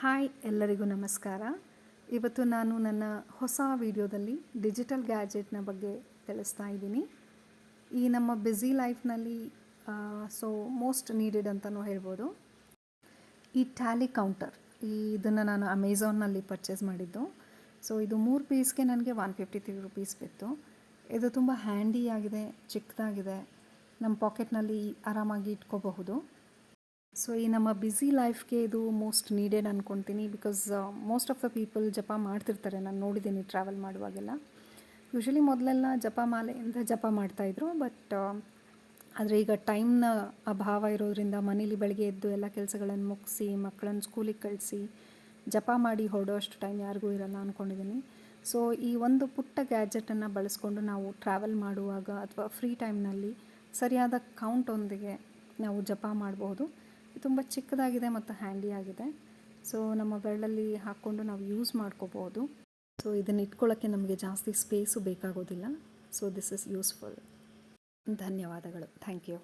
Hi ಎಲ್ಲರಿಗೂ ನಮಸ್ಕಾರ. ಇವತ್ತು ನಾನು ನನ್ನ ಹೊಸ ವಿಡಿಯೋದಲ್ಲಿ ಡಿಜಿಟಲ್ ಗ್ಯಾಜೆಟ್ನ ಬಗ್ಗೆ ತಿಳಿಸ್ತಾ ಇದ್ದೀನಿ. ಈ ನಮ್ಮ ಬ್ಯುಸಿ ಲೈಫ್ನಲ್ಲಿ ಮೋಸ್ಟ್ ನೀಡೆಡ್ ಅಂತಲೂ ಹೇಳ್ಬೋದು. ಈ ಟ್ಯಾಲಿ ಕೌಂಟರ್ ಇದನ್ನು ನಾನು ಅಮೆಝಾನ್ನಲ್ಲಿ ಪರ್ಚೇಸ್ ಮಾಡಿದ್ದು. ಇದು 3 ಪೀಸ್ಗೆ ನನಗೆ 153 ರುಪೀಸ್ ಬಿತ್ತು. ಇದು ತುಂಬ ಹ್ಯಾಂಡಿಯಾಗಿದೆ, ಚಿಕ್ಕದಾಗಿದೆ, ನಮ್ಮ ಪಾಕೆಟ್ನಲ್ಲಿ ಆರಾಮಾಗಿ ಇಟ್ಕೋಬಹುದು. ಈ ನಮ್ಮ ಬ್ಯುಸಿ ಲೈಫ್ಗೆ ಇದು ಮೋಸ್ಟ್ ನೀಡೆಡ್ ಅಂದ್ಕೊತೀನಿ. Because most of the people ಜಪ ಮಾಡ್ತಿರ್ತಾರೆ, ನಾನು ನೋಡಿದ್ದೀನಿ ಟ್ರಾವೆಲ್ ಮಾಡುವಾಗೆಲ್ಲ. ಯೂಶ್ವಲಿ ಮೊದಲೆಲ್ಲ ಜಪಮಾಲೆಯಿಂದ ಜಪ ಮಾಡ್ತಾಯಿದ್ರು, ಬಟ್ ಆದರೆ ಈಗ ಟೈಮ್ನ ಅಭಾವ ಇರೋದ್ರಿಂದ ಮನೇಲಿ ಬೆಳಗ್ಗೆ ಎದ್ದು ಎಲ್ಲ ಕೆಲಸಗಳನ್ನು ಮುಗಿಸಿ ಮಕ್ಕಳನ್ನು ಸ್ಕೂಲಿಗೆ ಕಳಿಸಿ ಜಪ ಮಾಡಿ ಹೊರಡೋಷ್ಟು ಟೈಮ್ ಯಾರಿಗೂ ಇರಲ್ಲ ಅಂದ್ಕೊಂಡಿದ್ದೀನಿ. ಈ ಒಂದು ಪುಟ್ಟ ಗ್ಯಾಜೆಟನ್ನು ಬಳಸ್ಕೊಂಡು ನಾವು ಟ್ರಾವೆಲ್ ಮಾಡುವಾಗ ಅಥವಾ ಫ್ರೀ ಟೈಮ್ನಲ್ಲಿ ಸರಿಯಾದ ಕೌಂಟೊಂದಿಗೆ ನಾವು ಜಪ ಮಾಡಬಹುದು. ತುಂಬ ಚಿಕ್ಕದಾಗಿದೆ ಮತ್ತು ಹ್ಯಾಂಡಿಯಾಗಿದೆ. ನಮ್ಮ ಬೆರಳಲ್ಲಿ ಹಾಕ್ಕೊಂಡು ನಾವು ಯೂಸ್ ಮಾಡ್ಕೋಬೋದು. ಇದನ್ನು ಇಟ್ಕೊಳ್ಳೋಕ್ಕೆ ನಮಗೆ ಜಾಸ್ತಿ ಸ್ಪೇಸು ಬೇಕಾಗೋದಿಲ್ಲ. This is useful. ಧನ್ಯವಾದಗಳು. Thank you.